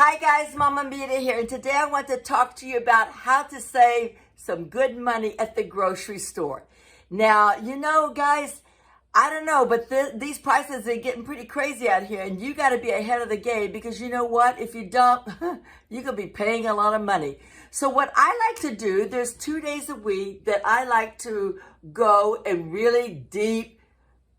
Hi guys, Mama Mita here, and today I want to talk to you about how to save some good money at the grocery store. Now, guys, I don't know, but these prices are getting pretty crazy out here, and you got to be ahead of the game because you know what? If you don't, you could be paying a lot of money. So what I like to do, there's 2 days a week that I like to go and really deep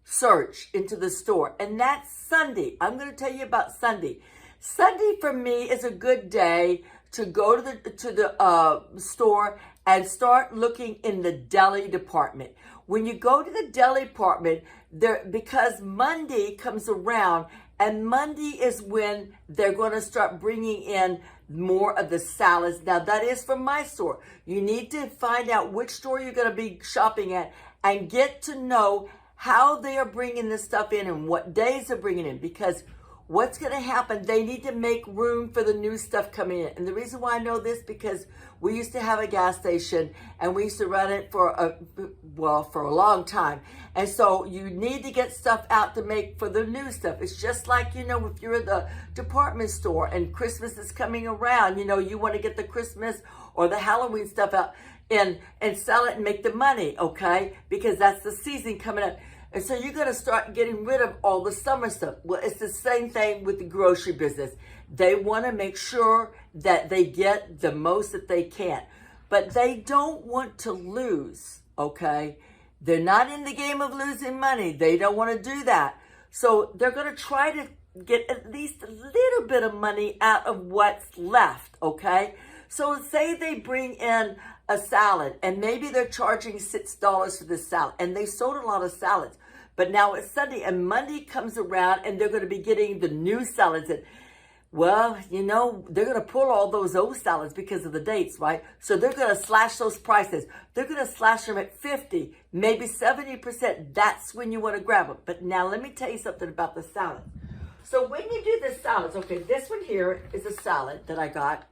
search into the store, and that's Sunday. I'm going to tell you about Sunday. Sunday for me is a good day to go to the store and start looking in the deli department. When you go to the deli department, because Monday comes around, and Monday is when they're going to start bringing in more of the salads. Now that is from my store. You need to find out which store you're going to be shopping at and get to know how they are bringing this stuff in and what days they're bringing in, because what's going to happen, they need to make room for the new stuff coming in. And the reason why I know this, because we used to have a gas station and we used to run it for a long time. And so you need to get stuff out to make for the new stuff. It's just like, if you're at the department store and Christmas is coming around, you want to get the Christmas or the Halloween stuff out and sell it and make the money, okay? Because that's the season coming up. And so you're going to start getting rid of all the summer stuff. Well, it's the same thing with the grocery business. They want to make sure that they get the most that they can. But they don't want to lose, okay? They're not in the game of losing money. They don't want to do that. So they're going to try to get at least a little bit of money out of what's left, okay? So say they bring in a salad and maybe they're charging $6 for this salad, and they sold a lot of salads. But now it's Sunday and Monday comes around and they're going to be getting the new salads. And well, they're going to pull all those old salads because of the dates, right? So they're going to slash those prices. They're going to slash them at 50, maybe 70%. That's when you want to grab them. But now let me tell you something about the salad. So when you do the salads, okay, this one here is a salad that I got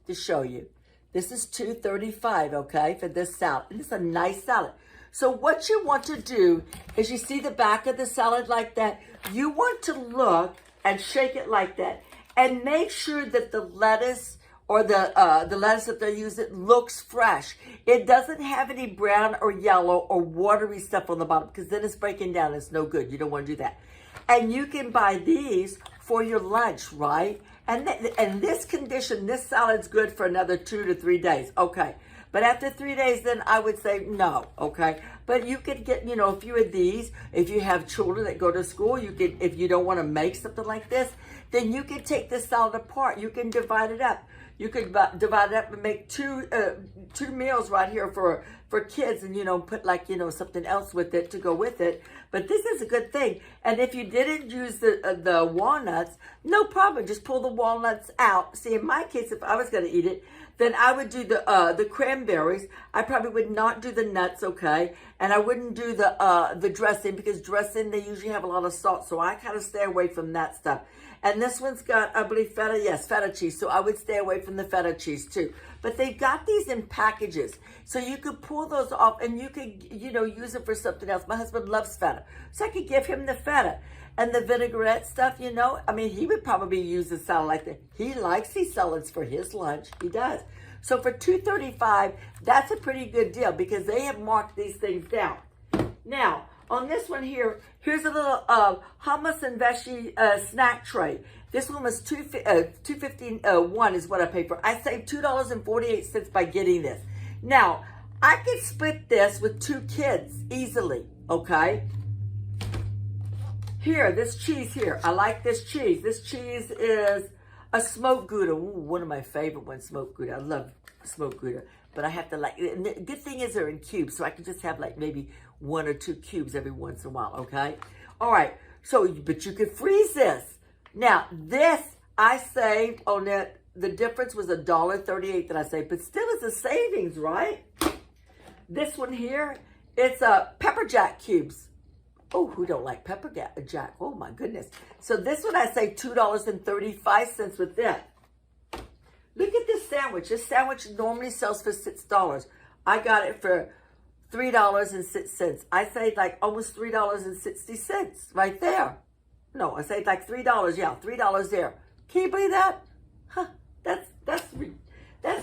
to show you. This is $2.35, okay, for this salad. And it's a nice salad. So what you want to do is, you see the back of the salad like that? You want to look and shake it like that and make sure that the lettuce or the lettuce that they're using looks fresh. It doesn't have any brown or yellow or watery stuff on the bottom, because then it's breaking down. It's no good. You don't want to do that. And you can buy these for your lunch, right? And in this condition, this salad's good for another 2 to 3 days. Okay. But after 3 days, then I would say no, okay? But you could get, a few of these. If you have children that go to school, you could, if you don't want to make something like this, then you can take this salad apart. You can divide it up. You could divide it up and make two meals right here for kids, and, put something else with it to go with it. But this is a good thing. And if you didn't use the walnuts, no problem. Just pull the walnuts out. See, in my case, if I was going to eat it, then I would do the cranberries. I probably would not do the nuts, okay? And I wouldn't do the dressing, because dressing, they usually have a lot of salt. So I kind of stay away from that stuff. And this one's got, I believe, feta cheese. So I would stay away from the feta cheese too. But they've got these in packages. So you could pull those off and you could, use it for something else. My husband loves feta. So I could give him the feta. And the vinaigrette stuff, he would probably use the salad like that. He likes these salads for his lunch. He does. So for $2.35, that's a pretty good deal, because they have marked these things down. Now, on this one here, here's a little hummus and veggie snack tray. This one was $2.51 is what I paid for. I saved $2.48 by getting this. Now, I could split this with 2 kids easily, okay? Here, this cheese here. I like this cheese. This cheese is a smoked Gouda. Ooh, one of my favorite ones, smoked Gouda. I love smoked Gouda. But I have to and the good thing is they're in cubes, so I can just have maybe 1 or 2 cubes every once in a while, okay? All right, but you could freeze this. Now, this I saved on it. The difference was $1.38 that I saved, but still it's a savings, right? This one here, it's pepper jack cubes. Oh, who don't like pepper jack? Oh, my goodness. So this one, I saved $2.35 with that. Look at this sandwich. This sandwich normally sells for $6. I got it for $3.06. I saved almost $3.60 right there. No, I saved $3. Yeah, $3 there. Can you believe that? Huh, that's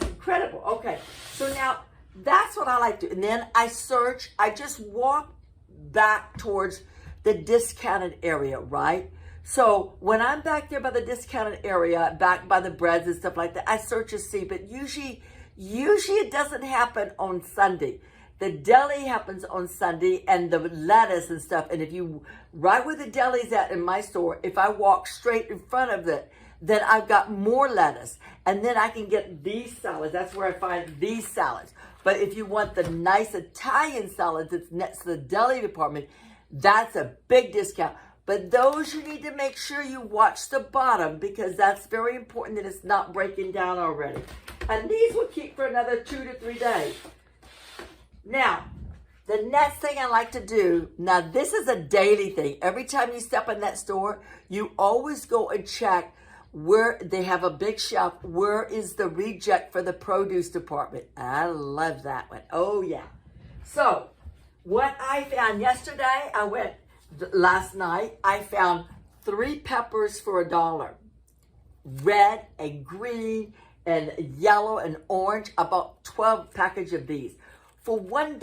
incredible. Okay, so now that's what I like to do. And then I search, I just walk back towards the discounted area, right? So when I'm back there by the discounted area, back by the breads and stuff like that, I search and see, but usually it doesn't happen on Sunday. The deli happens on Sunday and the lettuce and stuff. And if you, right where the deli's at in my store, if I walk straight in front of it, then I've got more lettuce. And then I can get these salads. That's where I find these salads. But if you want the nice Italian salads that's next to the deli department, that's a big discount. But those you need to make sure you watch the bottom because that's very important that it's not breaking down already. And these will keep for another 2 to 3 days. Now, the next thing I like to do, now this is a daily thing. Every time you step in that store, you always go and check where they have a big shelf. Where is the reject for the produce department? I love that one. Oh, yeah. So, what I found yesterday, last night, I found 3 peppers for $1. Red and green and yellow and orange. I bought 12 package of these. For $1,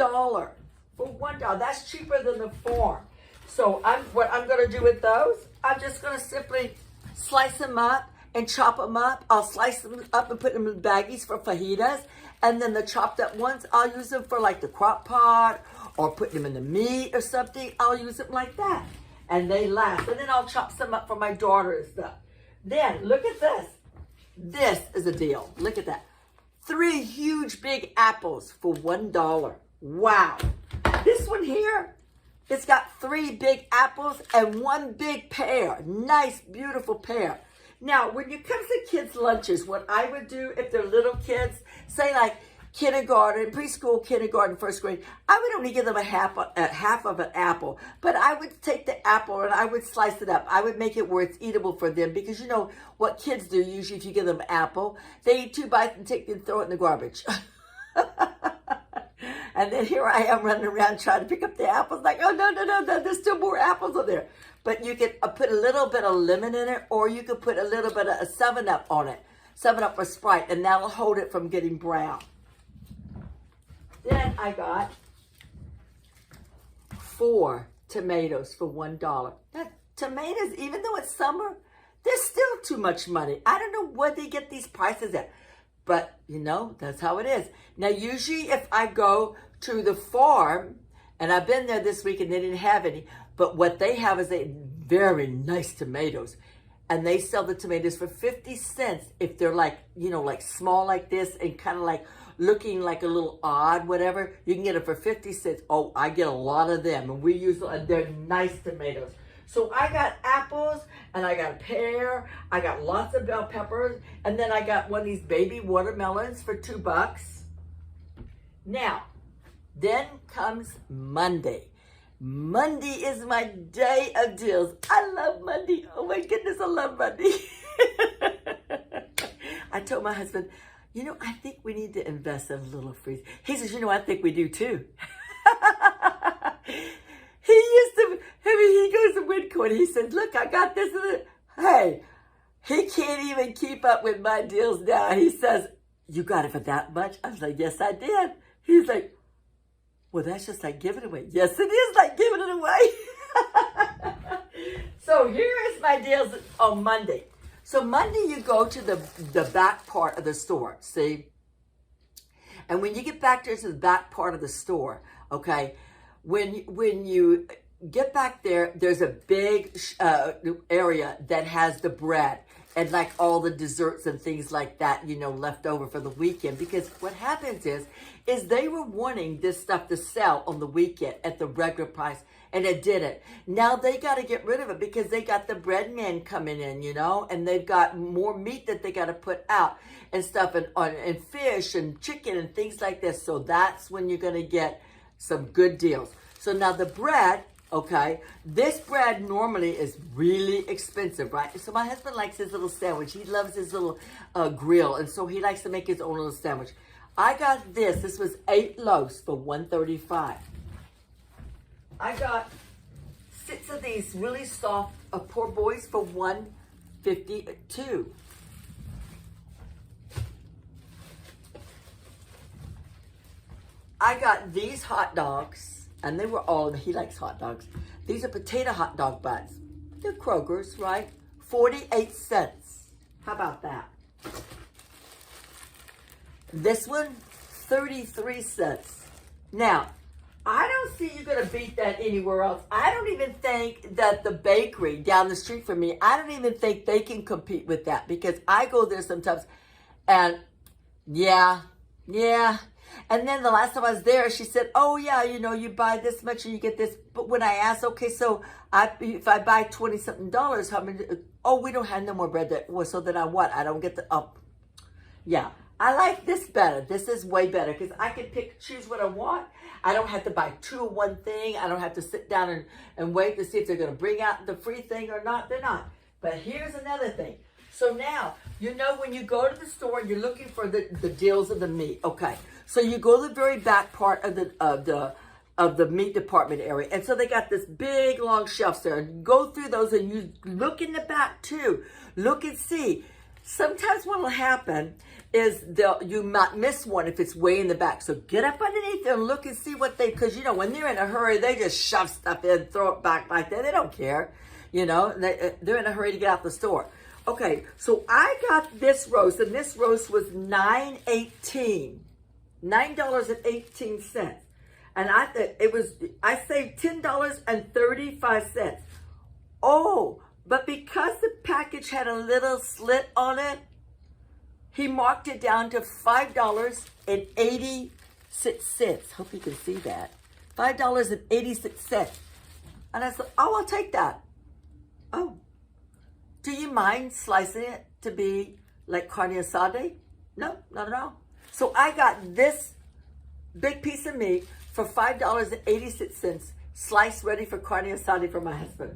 for $1, that's cheaper than the farm. So what I'm going to do with those, I'm just going to simply slice them up and chop them up. I'll slice them up and put them in baggies for fajitas. And then the chopped up ones, I'll use them for like the crock pot or put them in the meat or something. I'll use them like that. And they last. And then I'll chop some up for my daughter and stuff. Then look at this. This is a deal. Look at that. 3 huge big apples for $1. Wow. This one here, it's got 3 big apples and 1 big pear. Nice, beautiful pear. Now, when it comes to kids' lunches, what I would do if they're little kids, say like kindergarten, preschool, kindergarten, first grade, I would only give them a half of an apple. But I would take the apple and I would slice it up. I would make it where it's eatable for them because you know what kids do usually if you give them an apple, they eat 2 bites and take it and throw it in the garbage. And then here I am running around trying to pick up the apples like, oh, no, there's still more apples on there. But you can put a little bit of lemon in it or you could put a little bit of a 7-Up on it. 7-Up or Sprite, and that'll hold it from getting brown. Then I got 4 tomatoes for $1. Now, tomatoes, even though it's summer, they're still too much money. I don't know where they get these prices at. But, you know, that's how it is. Now, usually if I go to the farm, and I've been there this week and they didn't have any, but what they have is very nice tomatoes. And they sell the tomatoes for 50 cents if they're like, you know, like small like this and kind of like looking like a little odd, whatever. You can get them for 50 cents. Oh, I get a lot of them. And they're nice tomatoes. So I got apples and I got a pear. I got lots of bell peppers. And then I got one of these baby watermelons for $2. Now, then comes Monday. Monday is my day of deals. I love Monday. Oh my goodness, I love Monday. I told my husband, you know, I think we need to invest in a little freeze. He says, you know, I think we do too. He goes to Winco and he says, look, I got this. Hey, he can't even keep up with my deals now. He says, you got it for that much? I was like, yes, I did. He's like, well, that's just like giving it away. Yes, it is like giving it away. So here is my deals on Monday. So Monday you go to the back part of the store, see? And when you get back there to the back part of the store, okay, when you get back there, there's a big area that has the bread and like all the desserts and things like that, you know, left over for the weekend. Because what happens is they were wanting this stuff to sell on the weekend at the regular price, and it didn't. Now they got to get rid of it because they got the bread men coming in, you know, and they've got more meat that they got to put out and stuff, and fish and chicken and things like this. So that's when you're going to get some good deals. So now the bread, okay, this bread normally is really expensive, right? So my husband likes his little sandwich. He loves his little grill, and so he likes to make his own little sandwich. I got this. This was 8 loaves for $1.35. I got 6 of these really soft poor boys for $1.52. I got these hot dogs, and they were all, he likes hot dogs. These are potato hot dog buns. They're Kroger's, right? 48 cents. How about that? This one, 33 cents. Now, I don't see you going to beat that anywhere else. I don't even think that the bakery down the street from me, I don't even think they can compete with that, because I go there sometimes and yeah. And then the last time I was there, she said, oh yeah, you know, you buy this much and you get this. But when I asked, okay, so if I buy $20-something, how many? Oh, we don't have no more bread. Well, so then I what? I don't get the, yeah. I like this better. This is way better because I can choose what I want. I don't have to buy 2 of one thing. I don't have to sit down and wait to see if they're going to bring out the free thing or not. They're not. But here's another thing. So now, you know, when you go to the store, you're looking for the deals of the meat. Okay. So you go to the very back part of the meat department area. And so they got this big long shelves there. And you go through those and you look in the back too. Look and see. Sometimes what will happen is you might miss one if it's way in the back. So get up underneath there and look and see what because, you know, when they're in a hurry, they just shove stuff in, throw it back like that. They don't care. You know, they're in a hurry to get out the store. Okay, so I got this roast, and this roast was $9.18. $9.18. And I saved $10.35. Oh, but because the package had a little slit on it, he marked it down to $5.86. Hope you can see that. $5.86. And I said, oh, I'll take that. Oh, do you mind slicing it to be like carne asada? No, not at all. So I got this big piece of meat for $5.86, sliced ready for carne asada for my husband.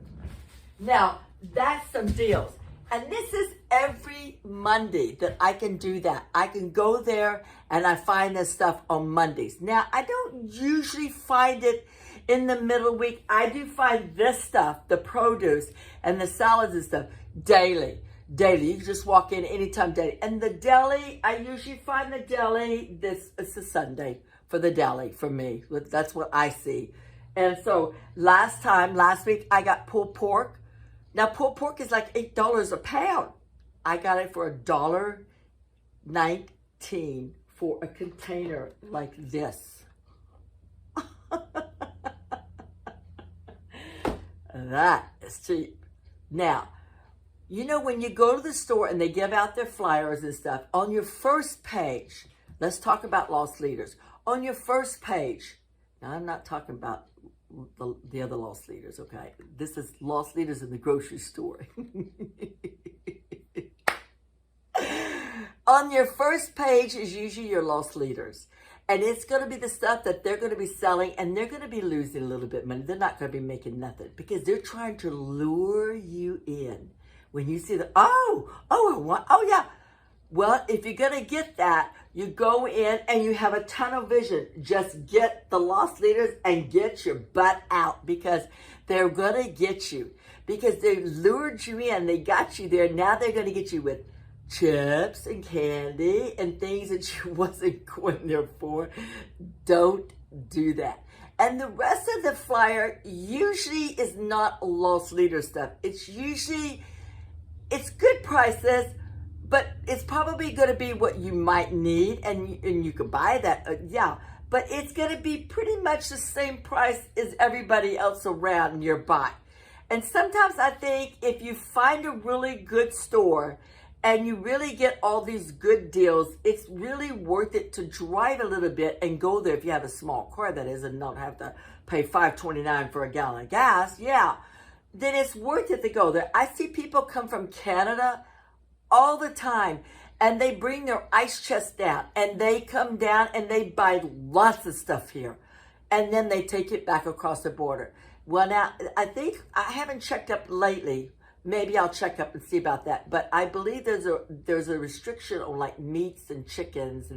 Now, that's some deals. And this is every Monday that I can do that. I can go there and I find this stuff on Mondays. Now, I don't usually find it in the middle of the week. I do find this stuff, the produce and the salads and stuff, daily. You can just walk in anytime daily. And the deli, I usually find the deli, it's a Sunday for the deli for me. That's what I see. And so last week, I got pulled pork. Now, pulled pork is like $8 a pound. I got it for $1.19 for a container like this. That is cheap. Now, you know, when you go to the store and they give out their flyers and stuff, on your first page, let's talk about lost leaders. On your first page, now I'm not talking about the other lost leaders, okay? This is lost leaders in the grocery store. On your first page is usually your lost leaders. And it's going to be the stuff that they're going to be selling, and they're going to be losing a little bit of money. They're not going to be making nothing because they're trying to lure you in. When you see oh yeah. Well, if you're going to get that, you go in and you have a tunnel vision. Just get the lost leaders and get your butt out because they're going to get you. Because they lured you in. They got you there. Now they're going to get you with chips and candy and things that you wasn't going there for. Don't do that. And the rest of the flyer usually is not lost leader stuff. It's good prices, but it's probably going to be what you might need, and you can buy that, but it's going to be pretty much the same price as everybody else around nearby. And sometimes I think if you find a really good store and you really get all these good deals, it's really worth it to drive a little bit and go there if you have a small car, that is, and don't have to pay $5.29 for a gallon of gas. Then it's worth it to go there. I see people come from Canada all the time, and they bring their ice chest down, and they come down and they buy lots of stuff here, and then they take it back across the border. Well, now, I think, I haven't checked up lately. Maybe I'll check up and see about that. But I believe there's a restriction on like meats and chickens,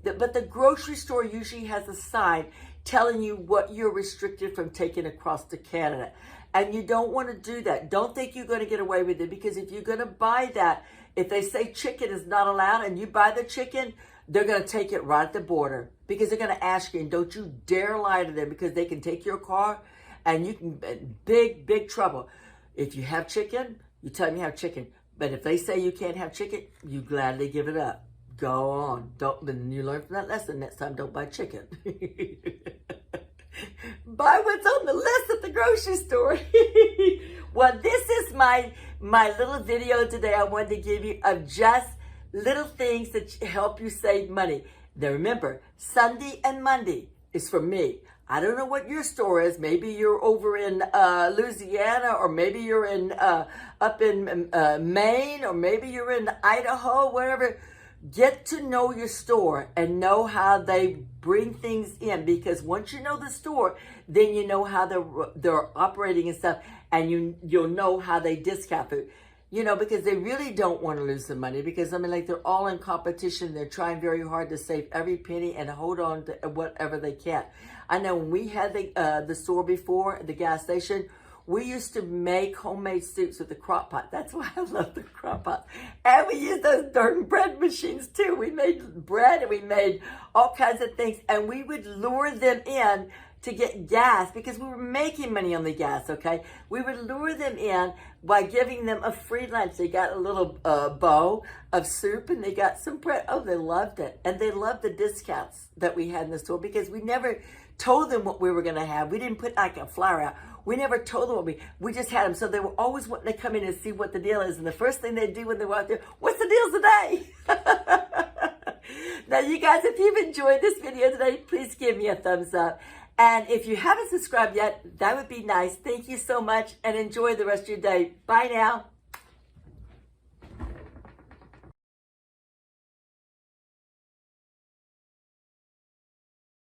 but the grocery store usually has a sign telling you what you're restricted from taking across to Canada. And you don't want to do that. Don't think you're going to get away with it, because if you're going to buy that, if they say chicken is not allowed and you buy the chicken, they're going to take it right at the border because they're going to ask you, and don't you dare lie to them because they can take your car and you can, big trouble. If you have chicken, you tell them you have chicken. But if they say you can't have chicken, you gladly give it up. Go on. Don't, then you learn from that lesson. Next time, don't buy chicken. Buy what's on the list at the grocery store. Well, this is my little video today I wanted to give you of just little things that help you save money. Now remember, Sunday and Monday is for me. I don't know what your store is. Maybe you're over in Louisiana, or maybe you're in up in Maine, or maybe you're in Idaho, wherever. Get to know your store and know how they bring things in, because once you know the store, then you know how they're operating and stuff, and you'll know how they discount food. You know, because they really don't want to lose the money, because I mean, like, they're all in competition. They're trying very hard to save every penny and hold on to whatever they can. I know when we had the store before, the gas station, we used to make homemade soups with the crock pot. That's why I love the crock pot. And we used those darn bread machines too. We made bread and we made all kinds of things. And we would lure them in to get gas because we were making money on the gas, okay? We would lure them in by giving them a free lunch. They got a little bowl of soup and they got some bread. Oh, they loved it. And they loved the discounts that we had in the store because we never told them what we were going to have. We didn't put like a flyer out. We never told them what we just had them. So they were always wanting to come in and see what the deal is. And the first thing they do when they walk there, what's the deal today? Now, you guys, if you've enjoyed this video today, please give me a thumbs up. And if you haven't subscribed yet, that would be nice. Thank you so much and enjoy the rest of your day. Bye now.